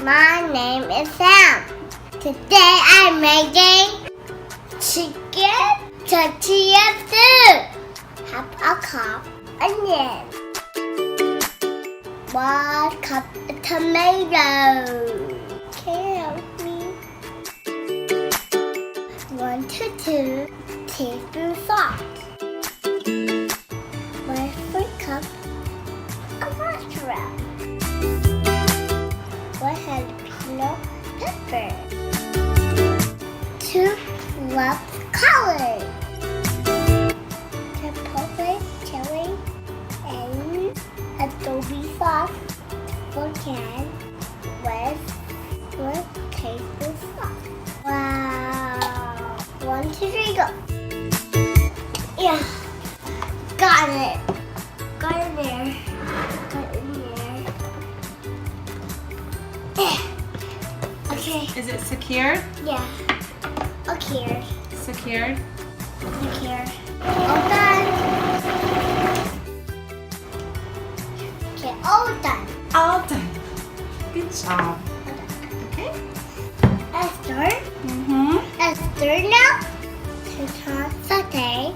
My name is Sam. Today I'm making chicken tortilla soup. Half a cup onion. 1 cup of tomato. Can you help me? 1 to 2 teaspoons salt. 1/4 cup of mozzarella. 1 jalapeno pepper. 2 cloves color. Chipotle chili and adobe sauce for can with 1 tablespoon salt. Wow! 1, 2, 3, go! Yeah, got it. Got it there. Got it in there. Okay. Is it secured? Yeah. Okay. Secured? Secure. All done. Okay, all done. All done. Good job. Okay. Let's start. Mm-hmm. Let's stir now. Saute.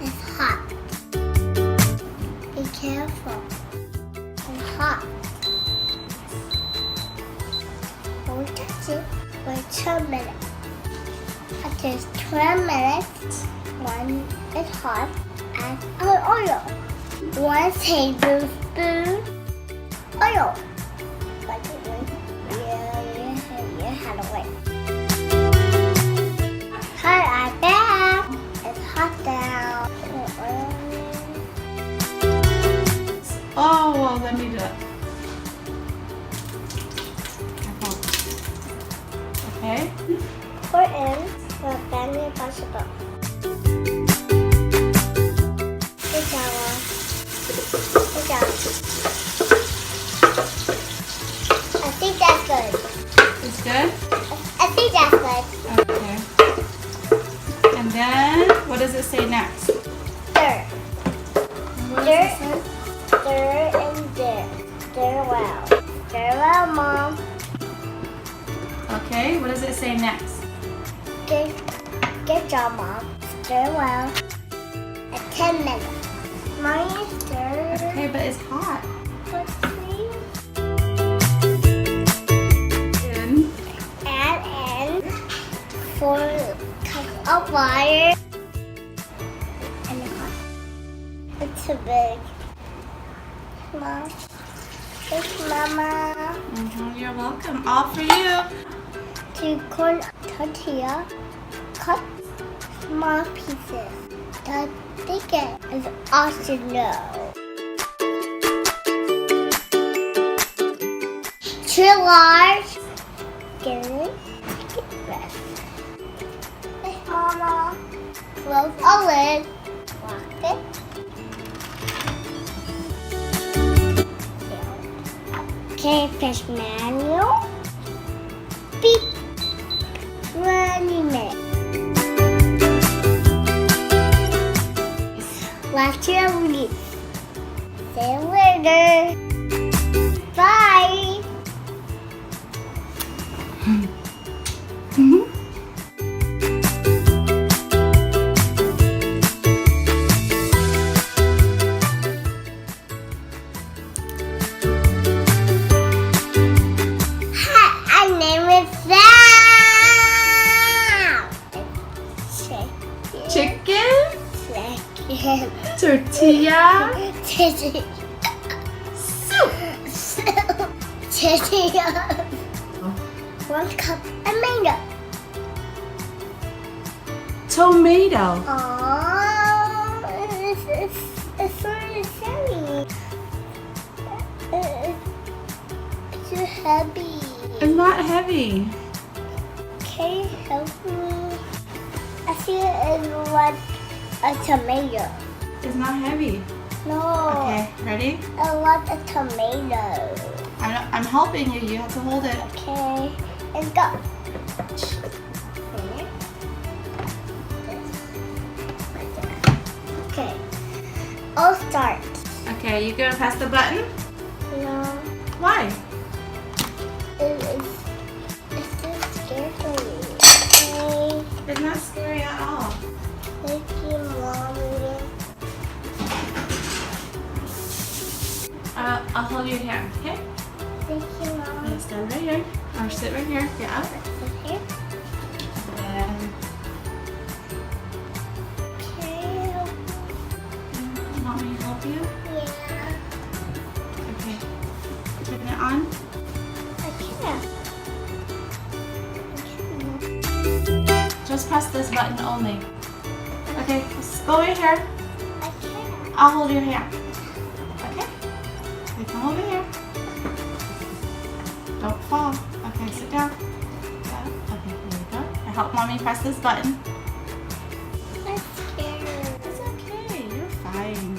It's hot. Be careful. It's hot. Don't touch it for 2 minutes. After 12 minutes, when it's hot, add our oil. 1 tablespoon oil. Hot like that. It's hot now. Oh, well, let me do it. Careful. Okay. Pour in the family vegetable. Good job. Good job. I think that's good. It's good? I think that's good. Okay. And then, what does it say next? Stir. What does it say? Stir and stir. Stir well. Stir well, Mom. Okay, what does it say next? Good job, Mom. Stir well. At 10 minutes. Mommy, stir. Okay, but it's hot. But please. Add in 4 cups of water. And it's too big. Mom. Thanks, Mama. You're welcome. All for you. 2 corn tortilla. Cut small pieces. The thicken is optional. 2 large skinny chicken breast. Thanks, Mama. Close a lid. Lock it. Okay, fish manual. Beep. 20 minutes. Left your leaf. See you later. Bye. Hi, my name is Sam. Chicken Chicken. tortilla Soup. Tortilla. 1 cup of mango. tomato. Oh, it's sort of heavy. It's too heavy. It's not heavy. Can you help me? I see it like a tomato. It's not heavy. No. Okay, ready? I want a tomato. I'm helping you. You have to hold it. Okay, let's go. Okay, I'll start. Okay, you gonna press the button? No. Why? It's just scary for me. Okay. It's not scary at all. Thank you, Mommy. I'll hold your hand, okay? Thank you, Mom. Stand right here. Or sit right here. Get up. Sit here. And Okay. want me to help you? Yeah. Okay. Turn it on. Just press this button only. Okay, just go right here. I can't. I'll hold your hand. Okay? Okay, come over here. Don't fall. Okay, sit down. Yeah. Okay, here we go. Now help mommy press this button. I'm scared. It's okay. You're fine.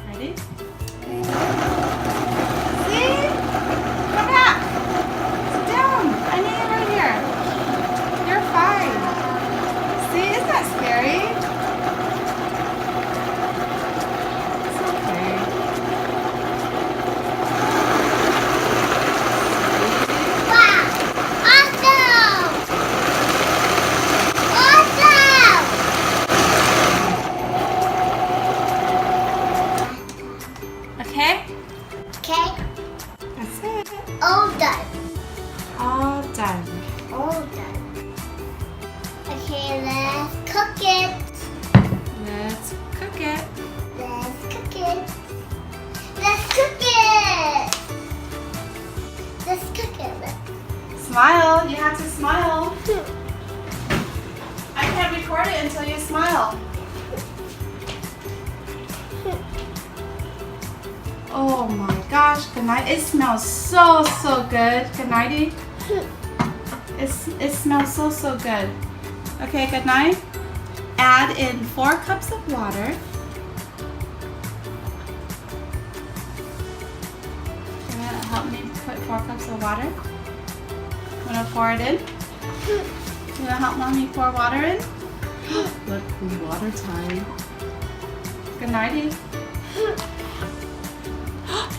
Ready? See? Come back. Sit down. I need you right here. You're fine. See, isn't that scary? It's okay. Wow! Awesome! Awesome! Okay? Okay, That's it. all done. All done. All done. Okay, let's cook it. Let's cook it. Let's cook it. Let's cook it. Let's cook it. Smile. You have to smile. I can't record it until you smile. Oh my gosh, good night. It smells so good. Good nighty. It smells so good. Okay, good night. Add in 4 cups of water. Gonna help me put 4 cups of water. I'm gonna pour it in. You gonna help mommy pour water in? Look, water time. Good nighty.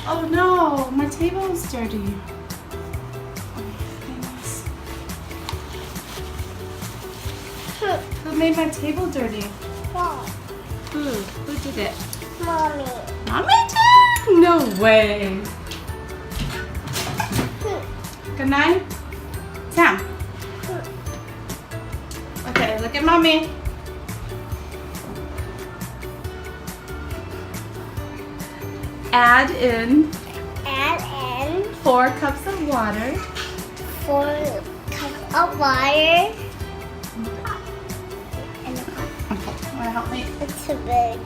Oh no, my table is dirty. Oh my goodness. Who made my table dirty? Wow. Who did it? Mommy. Mommy did? No way. Good night. Sam. Okay, look at mommy. Add in 4 cups of water. 4 cups of water. And a cup. Okay, wanna help me? It's too big.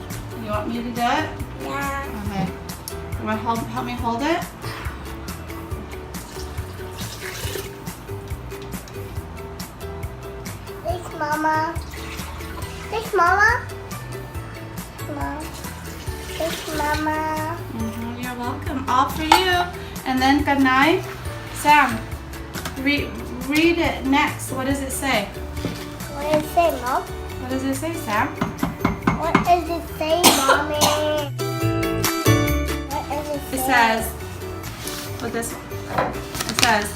You want me to do it? Yeah. Okay. You wanna help me hold it? Thanks, Mama. Thanks, Mama. Mom. Thanks, Mama. You're welcome. All for you. And then good night. Sam, read it next. What does it say? What does it say, Mom? What does it say, Sam? What does it say, Mommy? What does it say? It says, with this one, it says,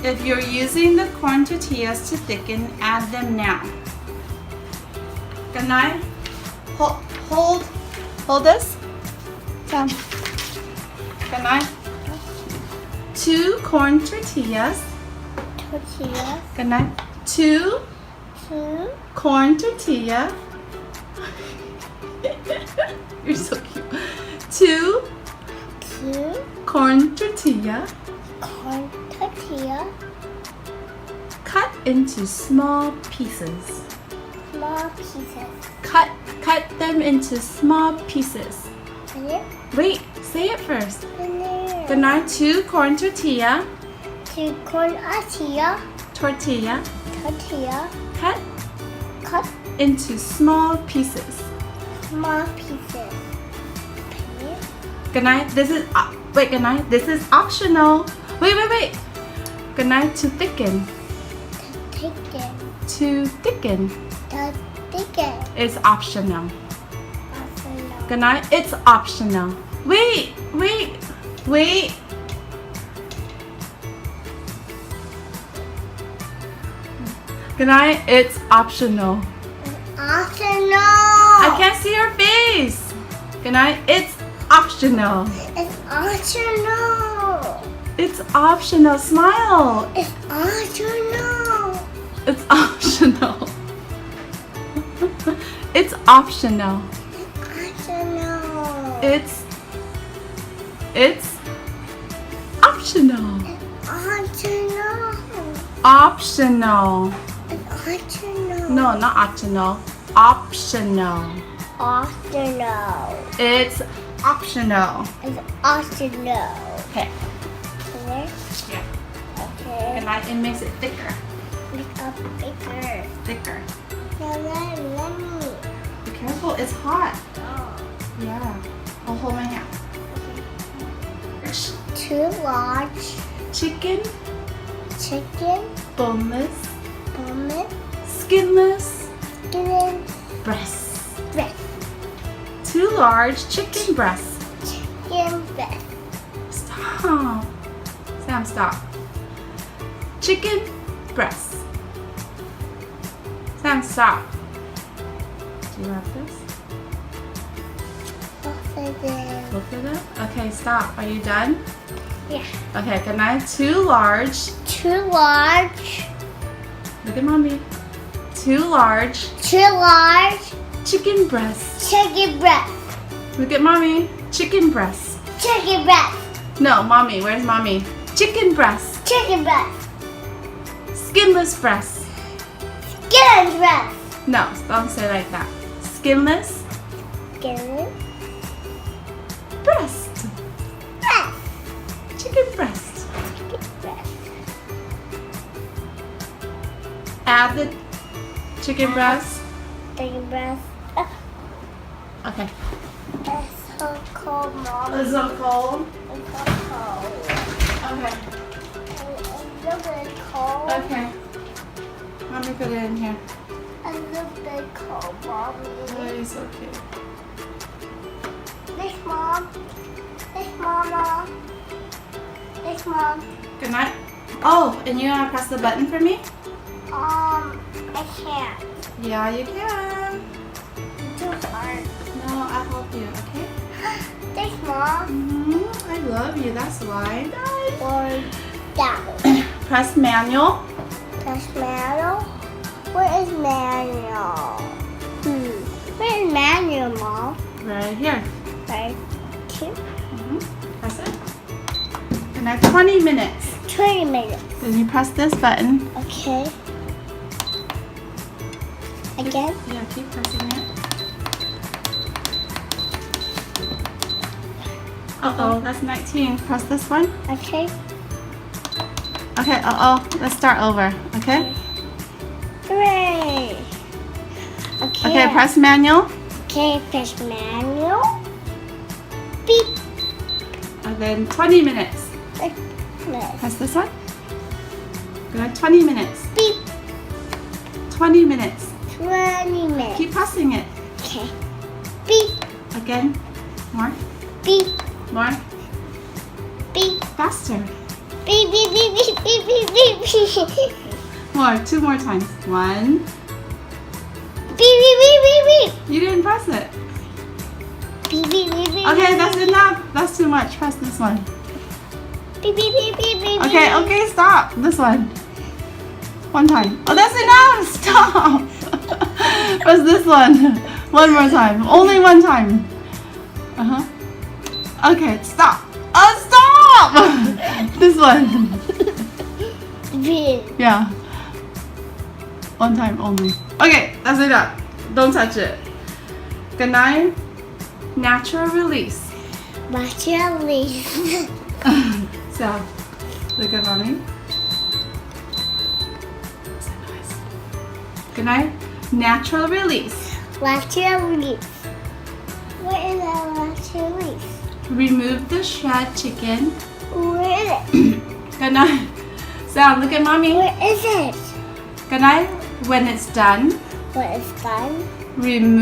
if you're using the corn tortillas to thicken, add them now. Good night. Hold this. Sam. Good night. 2 corn tortillas. Tortilla. Good night. 2 corn tortilla. You're so cute. 2 corn tortilla. Corn tortilla. Cut into small pieces. Small pieces. Cut them into small pieces. Here. Wait, say it first. And there. Good night. 2 corn tortilla. 2 corn tortilla. Tortilla. Tortilla. Cut into small pieces. Small pieces. Here. Good night. This is wait. Good night. This is optional. Wait. Good night. To thicken. Chicken. To thicken The chicken. is optional. Also, Good night. It's optional. Wait. Good night. It's optional. Optional. I can't see your face. Good night. It's optional. It's optional. It's optional. Smile. It's optional. It's optional. It's optional. Optional. It's optional. Optional. Optional. It's optional. No, not optional. Optional. Optional. It's optional. It's optional. Okay. Okay. Yeah. Okay. And it makes it thicker. Make up bigger. Thicker. Now let me. Be careful. It's hot. Oh. Yeah. I'll hold my hand. Too large Chicken. Boneless. Skinless. Breast. Too large chicken breast. Chicken breast. Stop. Sam, stop. Chicken breast. Sam, stop. Do you have this? Both of them? Okay, stop. Are you done? Yeah. Okay, good night. Too large. Too large. Look at mommy. Too large Chicken chicken breast. breast. Look at mommy. Chicken breast. Chicken breast. No, mommy. Where's mommy? Chicken breast. Chicken breast. Skinless breast. Skin breast. No, don't say like that. Skinless Skin breast. breast. Chicken breast. Chicken breast. Add the chicken breast. Chicken breast. Okay. It's so cold, Mom. It's so cold. It's so cold. Okay. It's a little bit cold. Okay. Let me put it in here. A little bit cold, Mommy. Oh, it's okay. This Mom. This Mama. This Mom. Good night. Oh, and you wanna press the button for me? I can't. Yeah, you can. It's too hard. No, I'll help you, okay? This Mom. I love you, that's why. Or that. Press manual. Press manual. Where is manual? Where is manual, Mom? Right here. Right here. Press it. And that's 20 minutes. 20 minutes. Then you press this button. Okay. Again? Yeah, keep pressing it. Uh-oh, that's 19. Press this one. Okay. Okay, let's start over, okay? Hooray! Okay. Okay, press manual. Okay, press manual. Beep. And then 20 minutes. Press. Press this one. Good, 20 minutes. Beep. 20 minutes. 20 minutes. Keep pressing it. Okay. Beep. Again. More. Beep. More. Beep. Faster. Beep, beep, beep, beep, beep, beep, beep, beep. More. 2 more times. 1. Beep, beep, beep, beep, beep. You didn't press it. Beep, beep, beep, beep. Okay, that's enough. That's too much. Press this one. Beep, beep, beep, beep, beep. Okay, okay, stop. This one. One time. Oh, that's enough. Stop. Press this one. One more time. Only one time. Uh-huh. Okay, stop. Oh, stop. This one. Beep. Yeah. One time only. Okay, that's enough. Don't touch it. Good night. Natural release. Naturally. So, look at mommy. So nice. Good night. Natural release. Naturally. What is that naturally? Remove the shred chicken. Where is it? Good night. Sam, look at mommy. Where is it? Good night. When it's done, What is done? remove